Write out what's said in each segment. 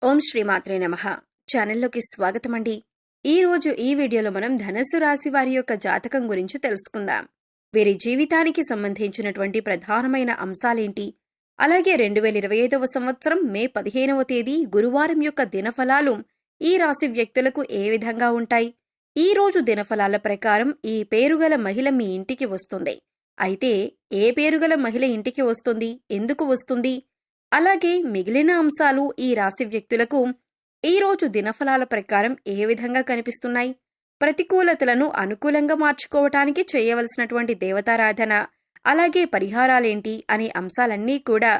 ఓం శ్రీమాత్రే నమః. ఛానల్లోకి స్వాగతం అండి. ఈరోజు ఈ వీడియోలో మనం ధనుస్సు రాశి వారి యొక్క జాతకం గురించి తెలుసుకుందాం. వీరి జీవితానికి సంబంధించినటువంటి ప్రధానమైన అంశాలేంటి, అలాగే 2025వ సంవత్సరం మే 15వ తేదీ గురువారం యొక్క దినఫలాలు ఈ రాశి వ్యక్తులకు ఏ విధంగా ఉంటాయి, ఈ రోజు దినఫలాల ప్రకారం ఈ పేరుగల మహిళ మీ ఇంటికి వస్తుంది. అయితే ఏ పేరుగల మహిళ ఇంటికి వస్తుంది, ఎందుకు వస్తుంది, అలాగే మిగిలిన అంశాలు ఈ రాశి వ్యక్తులకు ఈ రోజు దినఫలాల ప్రకారం ఏ విధంగా కనిపిస్తున్నాయి, ప్రతికూలతలను అనుకూలంగా మార్చుకోవటానికి చేయవలసినటువంటి దేవతారాధన, అలాగే పరిహారాలేంటి అనే అంశాలన్నీ కూడా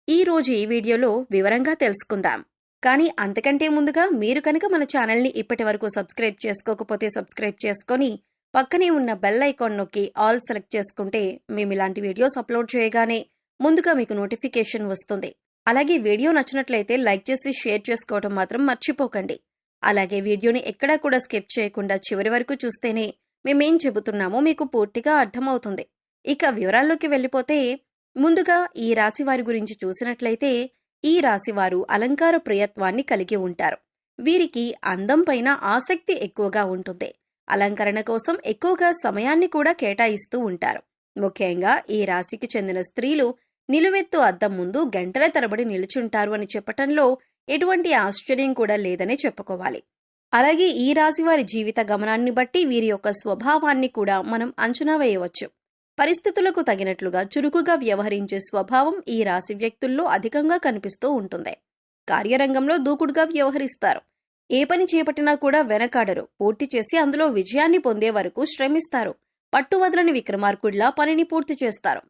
ఈ రోజు ఈ వీడియోలో వివరంగా తెలుసుకుందాం. కానీ అంతకంటే ముందుగా మీరు కనుక మన ఛానల్ని ఇప్పటి వరకు సబ్స్క్రైబ్ చేసుకోకపోతే సబ్స్క్రైబ్ చేసుకొని పక్కనే ఉన్న బెల్ ఐకాన్ నొక్కి ఆల్ సెలెక్ట్ చేసుకుంటే మేము ఇలాంటి వీడియోస్ అప్లోడ్ చేయగానే ముందుగా మీకు నోటిఫికేషన్ వస్తుంది. అలాగే వీడియో నచ్చినట్లయితే లైక్ చేసి షేర్ చేసుకోవడం మాత్రం మర్చిపోకండి. అలాగే వీడియోని ఎక్కడా కూడా స్కిప్ చేయకుండా చివరి వరకు చూస్తేనే మేమేం చెబుతున్నామో మీకు పూర్తిగా అర్థమవుతుంది. ఇక వివరాల్లోకి వెళ్ళిపోతే ముందుగా ఈ రాశి వారి గురించి చూసినట్లయితే ఈ రాశివారు అలంకార ప్రియత్వాన్ని కలిగి ఉంటారు. వీరికి అందం పైన ఆసక్తి ఎక్కువగా ఉంటుంది. అలంకరణ కోసం ఎక్కువగా సమయాన్ని కూడా కేటాయిస్తూ ఉంటారు. ముఖ్యంగా ఈ రాశికి చెందిన స్త్రీలు నిలువెత్తు అద్దం ముందు గంటల తరబడి నిలుచుంటారు అని చెప్పటంలో ఎటువంటి ఆశ్చర్యం కూడా లేదనే చెప్పుకోవాలి. అలాగే ఈ రాశి వారి జీవిత గమనాన్ని బట్టి వీరి యొక్క స్వభావాన్ని కూడా మనం అంచనా వేయవచ్చు. పరిస్థితులకు తగినట్లుగా చురుకుగా వ్యవహరించే స్వభావం ఈ రాశి వ్యక్తుల్లో అధికంగా కనిపిస్తూ ఉంటుంది. కార్యరంగంలో దూకుడుగా వ్యవహరిస్తారు. ఏ పని చేపట్టినా కూడా వెనకాడరు. పూర్తి చేసి అందులో విజయాన్ని పొందే వరకు శ్రమిస్తారు. పట్టువదలని విక్రమార్కుడిలా పనిని పూర్తి చేస్తారు.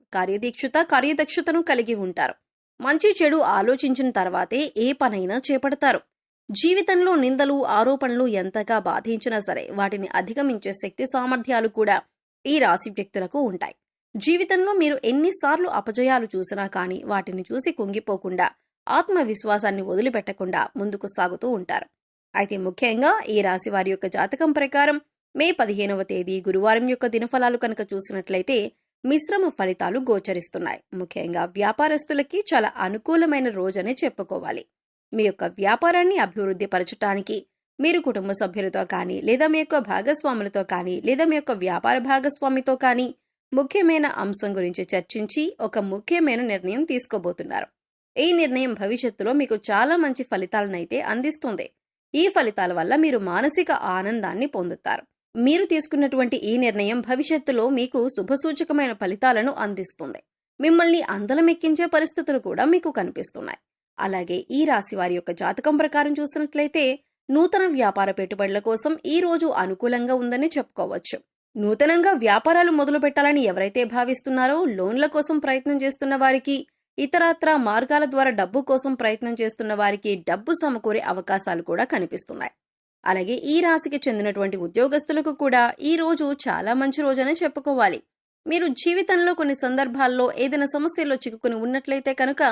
కార్యదక్షతను కలిగి ఉంటారు. మంచి చెడు ఆలోచించిన తర్వాతే ఏ పనైనా చేపడతారు. జీవితంలో నిందలు, ఆరోపణలు ఎంతగా బాధించినా సరే వాటిని అధిగమించే శక్తి సామర్థ్యాలు కూడా ఈ రాశి వ్యక్తులకు ఉంటాయి. జీవితంలో మీరు ఎన్నిసార్లు అపజయాలు చూసినా కానీ వాటిని చూసి కుంగిపోకుండా, ఆత్మవిశ్వాసాన్ని వదిలిపెట్టకుండా ముందుకు సాగుతూ ఉంటారు. అయితే ముఖ్యంగా ఈ రాశి వారి యొక్క జాతకం ప్రకారం మే 15వ తేదీ గురువారం యొక్క దినఫలాలు కనుక చూసినట్లయితే మిశ్రమ ఫలితాలు గోచరిస్తున్నాయి. ముఖ్యంగా వ్యాపారస్తులకి చాలా అనుకూలమైన రోజనే చెప్పుకోవాలి. మీ యొక్క వ్యాపారాన్ని అభివృద్ధి పరచటానికి మీరు కుటుంబ సభ్యులతో కానీ, లేదా మీ యొక్క భాగస్వాములతో కానీ, లేదా మీ యొక్క వ్యాపార భాగస్వామితో కానీ ముఖ్యమైన అంశం గురించి చర్చించి ఒక ముఖ్యమైన నిర్ణయం తీసుకోబోతున్నారు. ఈ నిర్ణయం భవిష్యత్తులో మీకు చాలా మంచి ఫలితాలనైతే అందిస్తుంది. ఈ ఫలితాల వల్ల మీరు మానసిక ఆనందాన్ని పొందుతారు. మీరు తీసుకున్నటువంటి ఈ నిర్ణయం భవిష్యత్తులో మీకు శుభసూచకమైన ఫలితాలను అందిస్తుంది. మిమ్మల్ని అందలమెక్కించే పరిస్థితులు కూడా మీకు కనిపిస్తున్నాయి. అలాగే ఈ రాశి వారి యొక్క జాతకం ప్రకారం చూసినట్లయితే నూతన వ్యాపార పెట్టుబడుల కోసం ఈ రోజు అనుకూలంగా ఉందని చెప్పుకోవచ్చు. నూతనంగా వ్యాపారాలు మొదలు పెట్టాలని ఎవరైతే భావిస్తున్నారో, లోన్ల కోసం ప్రయత్నం చేస్తున్న వారికి, ఇతరత్రా మార్గాల ద్వారా డబ్బు కోసం ప్రయత్నం చేస్తున్న వారికి డబ్బు సమకూరే అవకాశాలు కూడా కనిపిస్తున్నాయి. అలాగే ఈ రాశికి చెందినటువంటి ఉద్యోగస్తులకు కూడా ఈ రోజు చాలా మంచి రోజనే చెప్పుకోవాలి. మీరు జీవితంలో కొన్ని సందర్భాల్లో ఏదైనా సమస్యలో చిక్కుకుని ఉన్నట్లయితే కనుక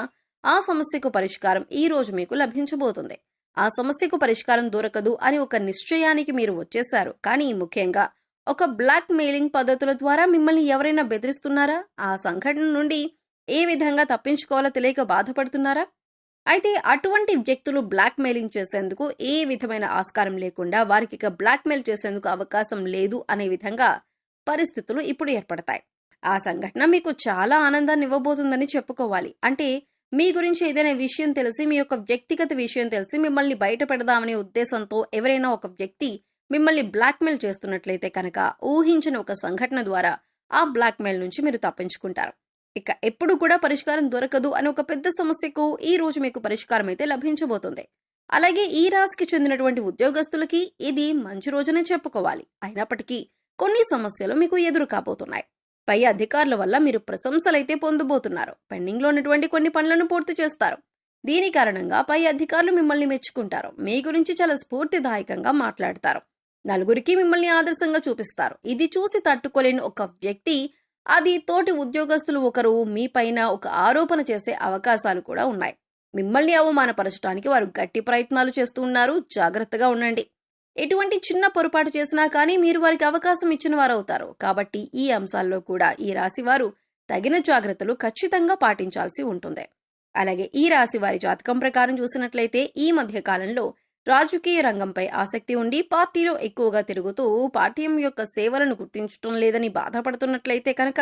ఆ సమస్యకు పరిష్కారం ఈ రోజు మీకు లభించబోతుంది. ఆ సమస్యకు పరిష్కారం దొరకదు అని ఒక నిశ్చయానికి మీరు వచ్చేశారు. కానీ ముఖ్యంగా ఒక బ్లాక్ మెయిలింగ్ పద్ధతుల ద్వారా మిమ్మల్ని ఎవరైనా బెదిరిస్తున్నారా, ఆ సంఘటన నుండి ఏ విధంగా తప్పించుకోవాలో తెలియక బాధపడుతున్నారా? అయితే అటువంటి వ్యక్తులు బ్లాక్ మెయిలింగ్ చేసేందుకు ఏ విధమైన ఆస్కారం లేకుండా వారికి ఇక బ్లాక్ మెయిల్ చేసేందుకు అవకాశం లేదు అనే విధంగా పరిస్థితులు ఇప్పుడు ఏర్పడతాయి. ఆ సంఘటన మీకు చాలా ఆనందాన్ని ఇవ్వబోతుందని చెప్పుకోవాలి. అంటే మీ గురించి ఏదైనా విషయం తెలిసి, మీ యొక్క వ్యక్తిగత విషయం తెలిసి మిమ్మల్ని బయట పెడదామనే ఉద్దేశంతో ఎవరైనా ఒక వ్యక్తి మిమ్మల్ని బ్లాక్ మెయిల్ చేస్తున్నట్లయితే కనుక ఊహించిన ఒక సంఘటన ద్వారా ఆ బ్లాక్ మెయిల్ నుంచి మీరు తప్పించుకుంటారు. ఇక ఎప్పుడు కూడా పరిష్కారం దొరకదు అని ఒక పెద్ద సమస్యకు ఈ రోజు మీకు పరిష్కారం అయితే లభించబోతుంది. అలాగే ఈ రాశికి చెందినటువంటి ఉద్యోగస్తులకి ఇది మంచి రోజునే చెప్పుకోవాలి. అయినప్పటికీ కొన్ని సమస్యలు మీకు ఎదురు కాబోతున్నాయి. పై అధికారుల వల్ల మీరు ప్రశంసలైతే పొందబోతున్నారు. పెండింగ్ లో ఉన్నటువంటి కొన్ని పనులను పూర్తి చేస్తారు. దీని కారణంగా పై అధికారులు మిమ్మల్ని మెచ్చుకుంటారు. మీ గురించి చాలా స్ఫూర్తిదాయకంగా మాట్లాడతారు. నలుగురికి మిమ్మల్ని ఆదర్శంగా చూపిస్తారు. ఇది చూసి తట్టుకోలేని ఒక వ్యక్తి, అది తోటి ఉద్యోగస్తులు ఒకరు మీ పైన ఒక ఆరోపణ చేసే అవకాశాలు కూడా ఉన్నాయి. మిమ్మల్ని అవమానపరచడానికి వారు గట్టి ప్రయత్నాలు చేస్తూ ఉన్నారు. జాగ్రత్తగా ఉండండి. ఎటువంటి చిన్న పొరపాటు చేసినా కానీ మీరు వారికి అవకాశం ఇచ్చిన వారవుతారు. కాబట్టి ఈ అంశాల్లో కూడా ఈ రాశి వారు తగిన జాగ్రత్తలు ఖచ్చితంగా పాటించాల్సి ఉంటుంది. అలాగే ఈ రాశి వారి జాతకం ప్రకారం చూసినట్లయితే ఈ మధ్య కాలంలో రాజకీయ రంగంపై ఆసక్తి ఉండి పార్టీలో ఎక్కువగా తిరుగుతూ పార్టీ యొక్క సేవలను గుర్తించడం లేదని బాధపడుతున్నట్లయితే కనుక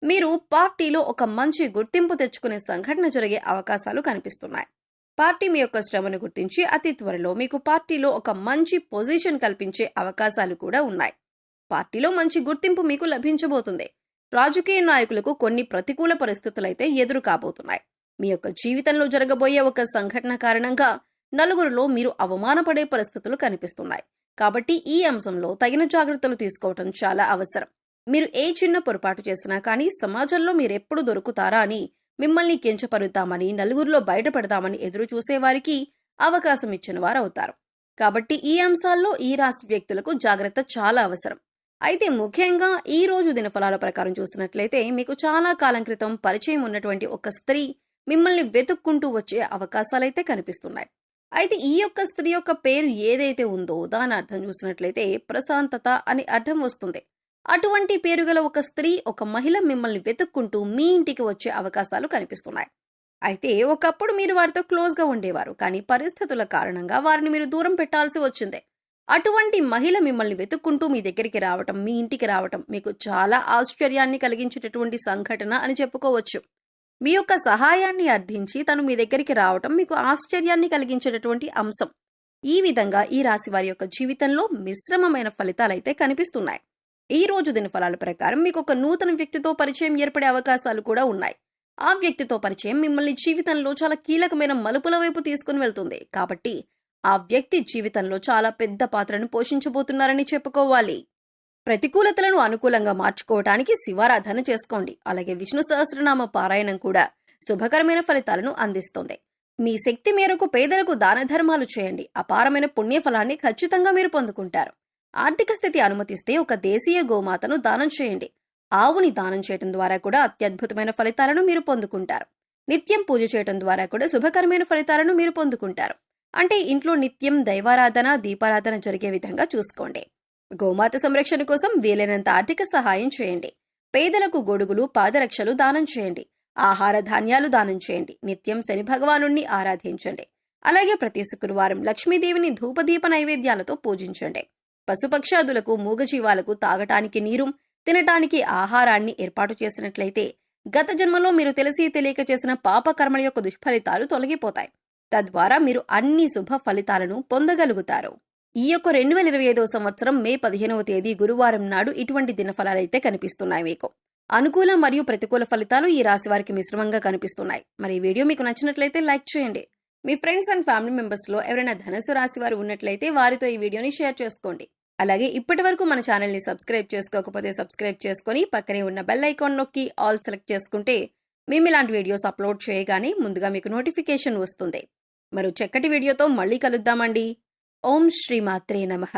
మీరు పార్టీలో ఒక మంచి గుర్తింపు తెచ్చుకునే సంఘటన జరిగే అవకాశాలు కనిపిస్తున్నాయి. పార్టీ మీ యొక్క శ్రమను గుర్తించి అతి త్వరలో మీకు పార్టీలో ఒక మంచి పొజిషన్ కల్పించే అవకాశాలు కూడా ఉన్నాయి. పార్టీలో మంచి గుర్తింపు మీకు లభించబోతుంది. రాజకీయ నాయకులకు కొన్ని ప్రతికూల పరిస్థితులైతే ఎదురు కాబోతున్నాయి. మీ యొక్క జీవితంలో జరగబోయే ఒక సంఘటన కారణంగా నలుగురిలో మీరు అవమానపడే పరిస్థితులు కనిపిస్తున్నాయి. కాబట్టి ఈ అంశంలో తగిన జాగ్రత్తలు తీసుకోవటం చాలా అవసరం. మీరు ఏ చిన్న పొరపాటు చేసినా కానీ సమాజంలో మీరెప్పుడు దొరుకుతారా అని, మిమ్మల్ని కించపరుద్దామని, నలుగురిలో బయటపడదామని ఎదురు చూసేవారికి అవకాశం ఇచ్చిన వారు అవుతారు. కాబట్టి ఈ అంశాల్లో ఈ రాశి వ్యక్తులకు జాగ్రత్త చాలా అవసరం. అయితే ముఖ్యంగా ఈ రోజు దినఫలాల ప్రకారం చూసినట్లయితే మీకు చాలా కాలం క్రితం పరిచయం ఉన్నటువంటి ఒక స్త్రీ మిమ్మల్ని వెతుక్కుంటూ వచ్చే అవకాశాలైతే కనిపిస్తున్నాయి. అయితే ఈ యొక్క స్త్రీ యొక్క పేరు ఏదైతే ఉందో దాని అర్థం చూసినట్లయితే ప్రశాంతత అని అర్థం వస్తుంది. అటువంటి పేరు గల ఒక స్త్రీ, ఒక మహిళ మిమ్మల్ని వెతుక్కుంటూ మీ ఇంటికి వచ్చే అవకాశాలు కనిపిస్తున్నాయి. అయితే ఒకప్పుడు మీరు వారితో క్లోజ్గా ఉండేవారు, కానీ పరిస్థితుల కారణంగా వారిని మీరు దూరం పెట్టాల్సి వచ్చింది. అటువంటి మహిళ మిమ్మల్ని వెతుక్కుంటూ మీ దగ్గరికి రావటం, మీ ఇంటికి రావటం మీకు చాలా ఆశ్చర్యాన్ని కలిగించేటటువంటి సంఘటన అని చెప్పుకోవచ్చు. మీ యొక్క సహాయాన్ని అర్థించి తను మీ దగ్గరికి రావటం మీకు ఆశ్చర్యాన్ని కలిగించేటటువంటి అంశం. ఈ విధంగా ఈ రాశి వారి యొక్క జీవితంలో మిశ్రమమైన ఫలితాలైతే కనిపిస్తున్నాయి. ఈ రోజు దినఫలాల ప్రకారం మీకు ఒక నూతన వ్యక్తితో పరిచయం ఏర్పడే అవకాశాలు కూడా ఉన్నాయి. ఆ వ్యక్తితో పరిచయం మిమ్మల్ని జీవితంలో చాలా కీలకమైన మలుపుల వైపు తీసుకుని వెళ్తుంది. కాబట్టి ఆ వ్యక్తి జీవితంలో చాలా పెద్ద పాత్రను పోషించబోతున్నారని చెప్పుకోవాలి. ప్రతికూలతలను అనుకూలంగా మార్చుకోవటానికి శివారాధన చేసుకోండి. అలాగే విష్ణు సహస్రనామ పారాయణం కూడా శుభకరమైన ఫలితాలను అందిస్తుంది. మీ శక్తి మేరకు పేదలకు దాన ధర్మాలు చేయండి. అపారమైన పుణ్యఫలాన్ని ఖచ్చితంగా మీరు పొందుకుంటారు. ఆర్థిక స్థితి అనుమతిస్తే ఒక దేశీయ గోమాతను దానం చేయండి. ఆవుని దానం చేయటం ద్వారా కూడా అత్యద్భుతమైన ఫలితాలను మీరు పొందుకుంటారు. నిత్యం పూజ చేయటం ద్వారా కూడా శుభకరమైన ఫలితాలను మీరు పొందుకుంటారు. అంటే ఇంట్లో నిత్యం దైవారాధన, దీపారాధన జరిగే విధంగా చూసుకోండి. గోమాత సంరక్షణ కోసం వీలైనంత ఆర్థిక సహాయం చేయండి. పేదలకు గొడుగులు, పాదరక్షలు దానం చేయండి. ఆహార ధాన్యాలు దానం చేయండి. నిత్యం శని భగవానుణ్ణి ఆరాధించండి. అలాగే ప్రతి శుక్రవారం లక్ష్మీదేవిని ధూపదీప నైవేద్యాలతో పూజించండి. పశుపక్షాదులకు, మూగజీవాలకు తాగటానికి నీరు, తినటానికి ఆహారాన్ని ఏర్పాటు చేసినట్లయితే గత జన్మలో మీరు తెలిసి తెలియక చేసిన పాపకర్మల యొక్క దుష్ఫలితాలు తొలగిపోతాయి. తద్వారా మీరు అన్ని శుభ ఫలితాలను పొందగలుగుతారు. ఈ యొక్క 2025 సంవత్సరం మే 15వ తేదీ గురువారం నాడు ఇటువంటి దినఫలాలైతే కనిపిస్తున్నాయి మీకు. అనుకూల మరియు ప్రతికూల ఫలితాలు ఈ రాశి వారికి మిశ్రమంగా కనిపిస్తున్నాయి. మరి ఈ వీడియో మీకు నచ్చినట్లయితే లైక్ చేయండి. మీ ఫ్రెండ్స్ అండ్ ఫ్యామిలీ మెంబర్స్ లో ఎవరైనా ధనుసు రాశి వారు ఉన్నట్లయితే వారితో ఈ వీడియోని షేర్ చేసుకోండి. అలాగే ఇప్పటి వరకు మన ఛానల్ ని సబ్స్క్రైబ్ చేసుకోకపోతే సబ్స్క్రైబ్ చేసుకుని పక్కనే ఉన్న బెల్ ఐకాన్ నొక్కి ఆల్ సెలెక్ట్ చేసుకుంటే మేము ఇలాంటి వీడియోస్ అప్లోడ్ చేయగానే ముందుగా మీకు నోటిఫికేషన్ వస్తుంది. మరో చక్కటి వీడియోతో మళ్ళీ కలుద్దామండి. ఓం శ్రీ మాత్రే నమః.